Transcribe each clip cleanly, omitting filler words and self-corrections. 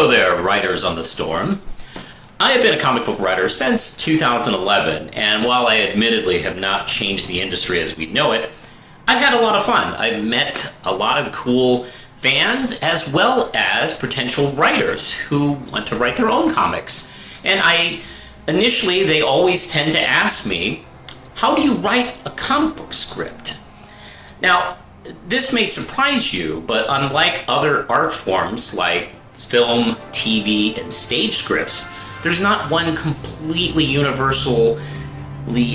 Hello there, writers on the storm. I have been a comic book writer since 2011, and while I admittedly have not changed the industry as we know it, I've had a lot of fun. I've met a lot of cool fans as well as potential writers who want to write their own comics. And initially, they always tend to ask me, how do you write a comic book script? Now, this may surprise you, but unlike other art forms like film, TV, and stage scripts, there's not one completely universally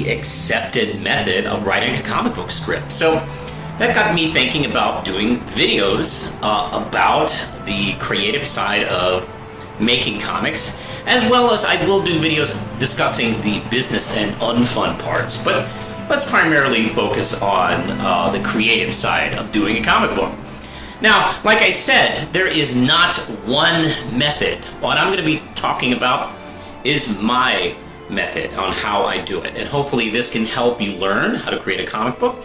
accepted method of writing a comic book script. So that got me thinking about doing videos about the creative side of making comics, as well as I will do videos discussing the business and unfun parts. But let's primarily focus on the creative side of doing a comic book. Now, like I said, there is not one method. What I'm going to be talking about is my method on how I do it. And hopefully this can help you learn how to create a comic book.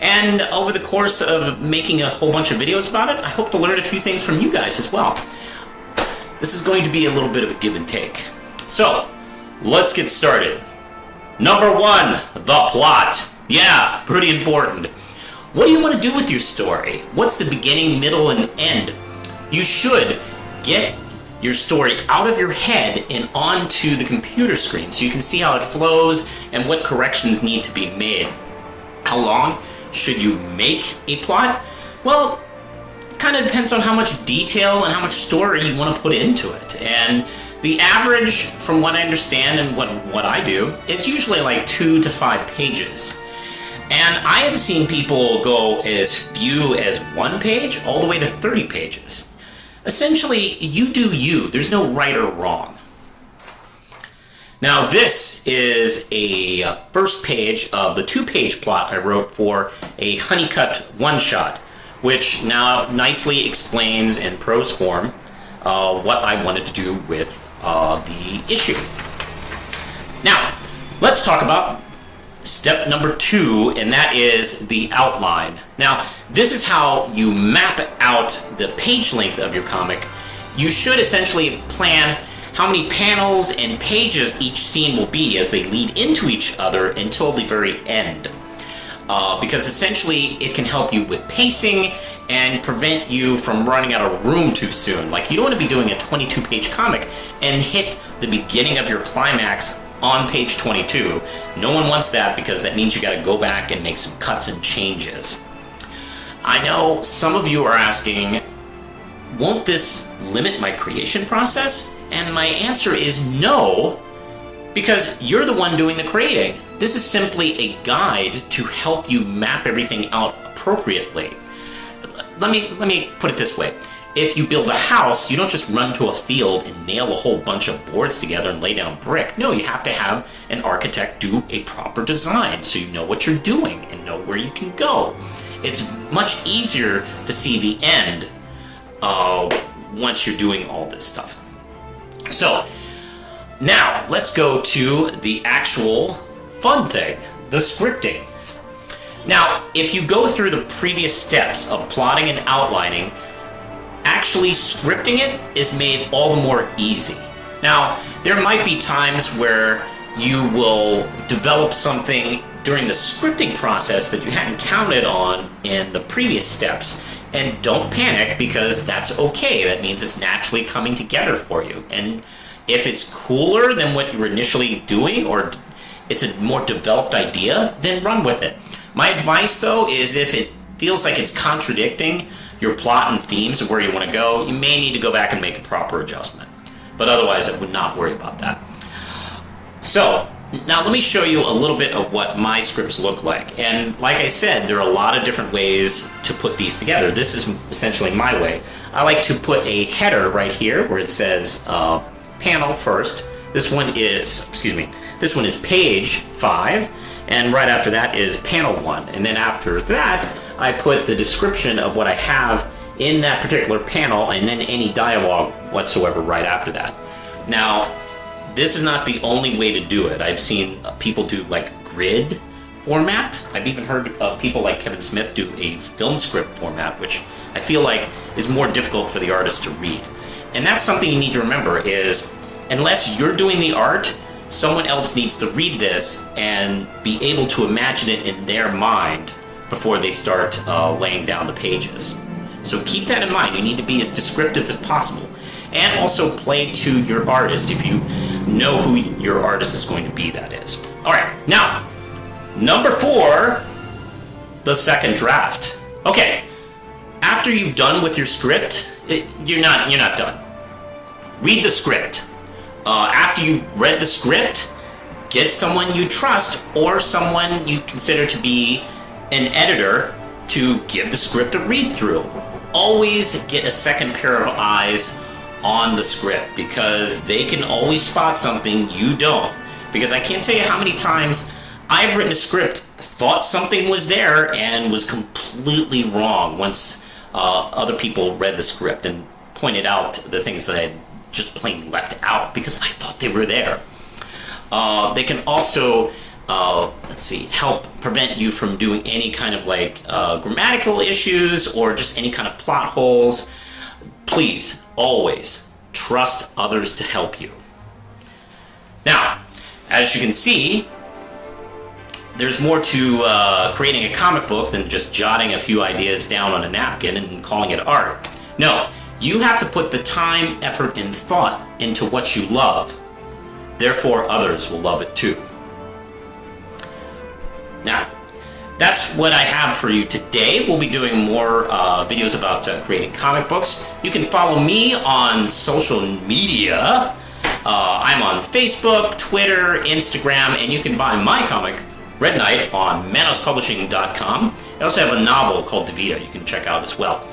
And over the course of making a whole bunch of videos about it, I hope to learn a few things from you guys as well. This is going to be a little bit of a give and take. So, let's get started. Number one, the plot. Yeah, pretty important. What do you want to do with your story? What's the beginning, middle, and end? You should get your story out of your head and onto the computer screen so you can see how it flows and what corrections need to be made. How long should you make a plot? Well, it kind of depends on how much detail and how much story you want to put into it. And the average, from what I understand and what I do, is usually like 2 to 5 pages. And I have seen people go as few as 1 page all the way to 30 pages. Essentially, you do you. There's no right or wrong. Now, this is a first page of the 2-page plot I wrote for a Honeycut one-shot, which now nicely explains in prose form what I wanted to do with the issue. Now, let's talk about step number 2, and that is the outline. Now, this is how you map out the page length of your comic. You should essentially plan how many panels and pages each scene will be as they lead into each other until the very end. Because essentially it can help you with pacing and prevent you from running out of room too soon. Like, you don't want to be doing a 22-page comic and hit the beginning of your climax on page 22. No one wants that, because that means you got to go back and make some cuts and changes. I know some of you are asking, won't this limit my creation process? And my answer is no, because you're the one doing the creating. This is simply a guide to help you map everything out appropriately. Let me put it this way. If you build a house, you don't just run to a field and nail a whole bunch of boards together and lay down brick. No, you have to have an architect do a proper design so you know what you're doing and know where you can go. It's much easier to see the end once you're doing all this stuff. So, now let's go to the actual fun thing, the scripting. Now, if you go through the previous steps of plotting and outlining, actually scripting it is made all the more easy. Now, there might be times where you will develop something during the scripting process that you hadn't counted on in the previous steps. And don't panic, because that's okay. That means it's naturally coming together for you. And if it's cooler than what you were initially doing, or it's a more developed idea, then run with it. My advice, though, is if it feels like it's contradicting your plot and themes of where you want to go, you may need to go back and make a proper adjustment. But otherwise, I would not worry about that. So, now let me show you a little bit of what my scripts look like. And like I said, there are a lot of different ways to put these together. This is essentially my way. I like to put a header right here where it says panel first. This one is page 5, and right after that is panel 1. And then after that, I put the description of what I have in that particular panel, and then any dialogue whatsoever right after that. Now, this is not the only way to do it. I've seen people do like grid format. I've even heard people like Kevin Smith do a film script format, which I feel like is more difficult for the artist to read. And that's something you need to remember is, unless you're doing the art, someone else needs to read this and be able to imagine it in their mind before they start laying down the pages. So keep that in mind. You need to be as descriptive as possible. And also play to your artist if you know who your artist is going to be, that is. All right, now, number 4, the second draft. Okay, after you've done with your script, you're not done. Read the script. After you've read the script, get someone you trust or someone you consider to be an editor to give the script a read through. Always get a second pair of eyes on the script because they can always spot something you don't. Because I can't tell you how many times I've written a script, thought something was there, and was completely wrong once other people read the script and pointed out the things that I had just plain left out because I thought they were there. They can also, help prevent you from doing any kind of grammatical issues or just any kind of plot holes. Please, always trust others to help you. Now, as you can see, there's more to creating a comic book than just jotting a few ideas down on a napkin and calling it art. No, you have to put the time, effort, and thought into what you love. Therefore, others will love it too. Now, that's what I have for you today. We'll be doing more videos about creating comic books. You can follow me on social media. I'm on Facebook, Twitter, Instagram, and you can buy my comic, Red Knight, on manospublishing.com. I also have a novel called DeVita you can check out as well.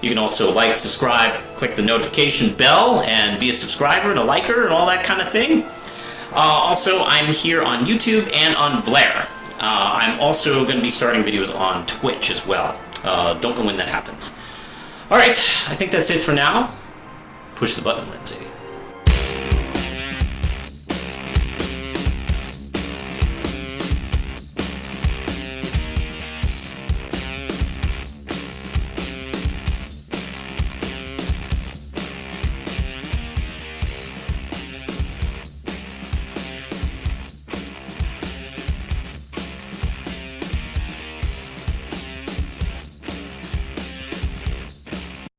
You can also like, subscribe, click the notification bell, and be a subscriber and a liker and all that kind of thing. Also, I'm here on YouTube and on Blair. I'm also going to be starting videos on Twitch as well. Don't know when that happens. All right, I think that's it for now. Push the button, Lindsay.